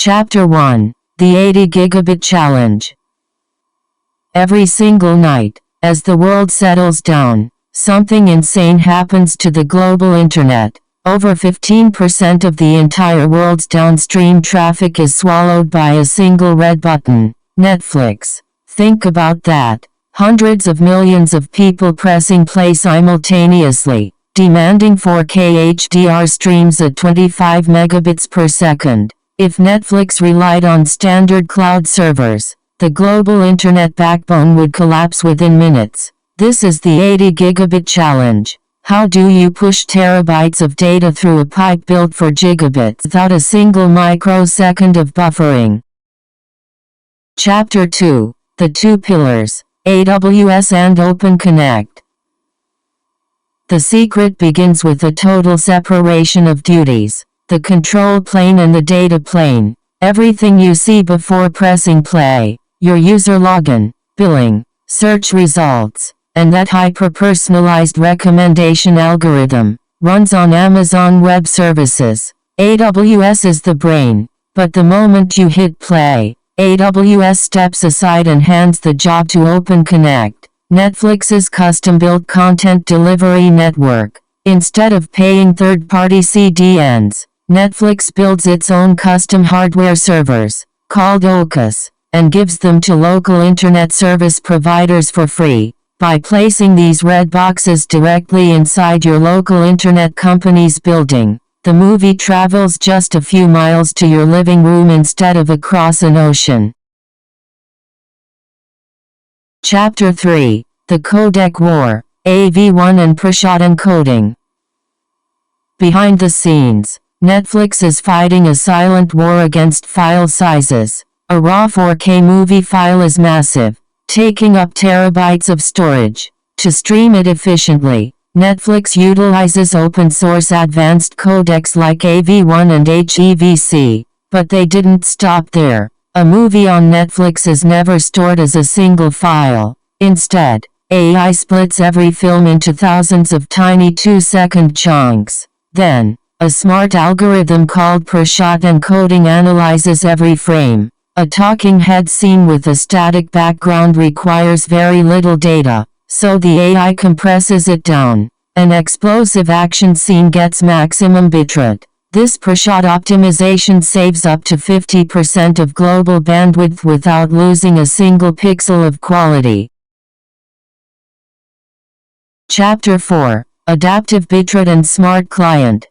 Chapter 1. The 80 Gigabit Challenge. Every single night, as the world settles down, something insane happens to the global internet. Over 15% of the entire world's downstream traffic is swallowed by a single red button, Netflix. Think about that. Hundreds of millions of people pressing play simultaneously, demanding 4K HDR streams at 25 megabits per second. If Netflix relied on standard cloud servers, the global internet backbone would collapse within minutes. This is the 80 Gigabit Challenge. How do you push terabytes of data through a pipe built for gigabits without a single microsecond of buffering? Chapter 2. The Two Pillars, AWS and OpenConnect. The secret begins with a total separation of duties. The control plane and the data plane. Everything you see before pressing play, your user login, billing, search results, and that hyper-personalized recommendation algorithm, runs on Amazon Web Services. AWS is the brain, but the moment you hit play, AWS steps aside and hands the job to OpenConnect, Netflix's custom-built content delivery network. Instead of paying third-party CDNs, Netflix builds its own custom hardware servers, called OCUS, and gives them to local internet service providers for free. By placing these red boxes directly inside your local internet company's building, the movie travels just a few miles to your living room instead of across an ocean. Chapter 3. The Codec War, AV1 and Prashot encoding. Behind the scenes, Netflix is fighting a silent war against file sizes. A raw 4K movie file is massive, taking up terabytes of storage. To stream it efficiently, Netflix utilizes open-source advanced codecs like AV1 and HEVC, but they didn't stop there. A movie on Netflix is never stored as a single file. Instead, AI splits every film into thousands of tiny 2-second chunks. Then, a smart algorithm called Prashot encoding analyzes every frame. A talking head scene with a static background requires very little data, so the AI compresses it down. An explosive action scene gets maximum bitrate. This Prashot optimization saves up to 50% of global bandwidth without losing a single pixel of quality. Chapter 4. Adaptive bitrate and smart client.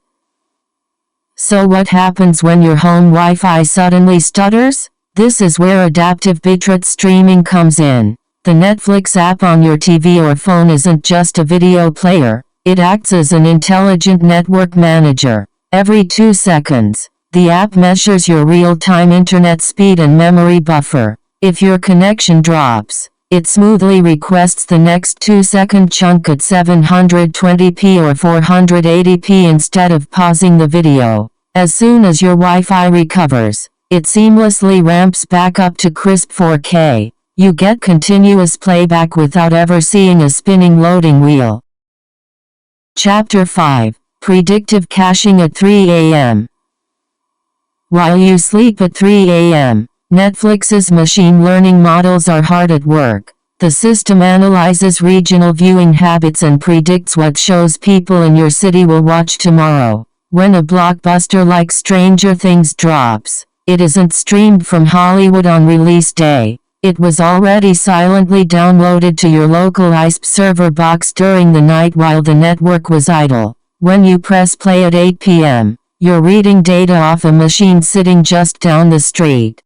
So what happens when your home Wi-Fi suddenly stutters? This is where adaptive bitrate streaming comes in. The Netflix app on your TV or phone isn't just a video player, it acts as an intelligent network manager. Every 2 seconds, the app measures your real-time internet speed and memory buffer. If your connection drops, it smoothly requests the next 2-second chunk at 720p or 480p instead of pausing the video. As soon as your Wi-Fi recovers, it seamlessly ramps back up to crisp 4K. You get continuous playback without ever seeing a spinning loading wheel. Chapter 5. Predictive caching at 3 a.m. While you sleep at 3 a.m., Netflix's machine learning models are hard at work. The system analyzes regional viewing habits and predicts what shows people in your city will watch tomorrow. When a blockbuster like Stranger Things drops, it isn't streamed from Hollywood on release day. It was already silently downloaded to your local ISP server box during the night while the network was idle. When you press play at 8 p.m., you're reading data off a machine sitting just down the street.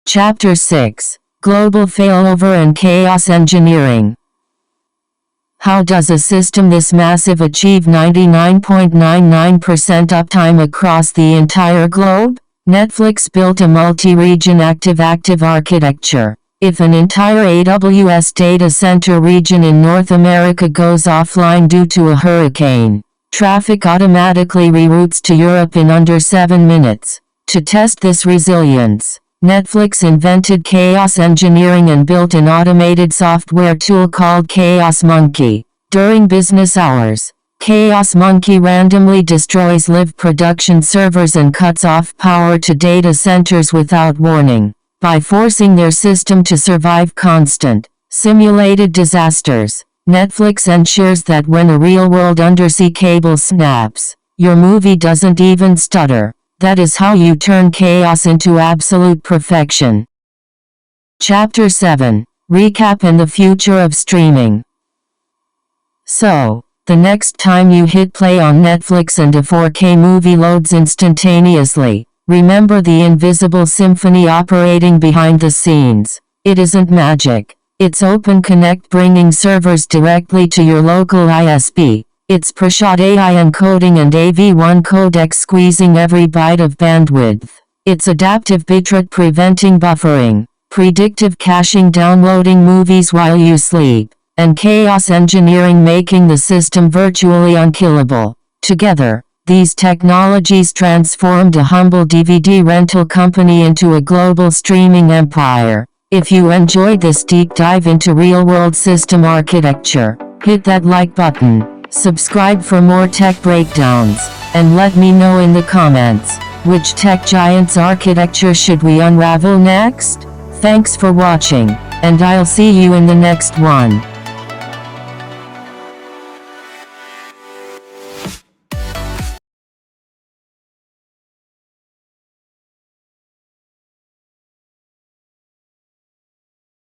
Chapter 6. Global Failover and Chaos Engineering. How does a system this massive achieve 99.99% uptime across the entire globe? Netflix built a multi-region active-active architecture. If an entire AWS data center region in North America goes offline due to a hurricane, traffic automatically reroutes to Europe in under 7 minutes. To test this resilience, Netflix invented chaos engineering and built an automated software tool called Chaos Monkey. During business hours, Chaos Monkey randomly destroys live production servers and cuts off power to data centers without warning, by forcing their system to survive constant, simulated disasters. Netflix ensures that when a real-world undersea cable snaps, your movie doesn't even stutter. That is how you turn chaos into absolute perfection. Chapter 7. Recap and the Future of Streaming. So, the next time you hit play on Netflix and a 4K movie loads instantaneously, remember the invisible symphony operating behind the scenes. It isn't magic. It's Open Connect bringing servers directly to your local ISP. It's pre-shot AI encoding and AV1 codec squeezing every byte of bandwidth. It's adaptive bitrate preventing buffering, predictive caching downloading movies while you sleep, and chaos engineering making the system virtually unkillable. Together, these technologies transformed a humble DVD rental company into a global streaming empire. If you enjoyed this deep dive into real-world system architecture, hit that like button, subscribe for more tech breakdowns, and let me know in the comments, which tech giant's architecture should we unravel next? Thanks for watching, and I'll see you in the next one.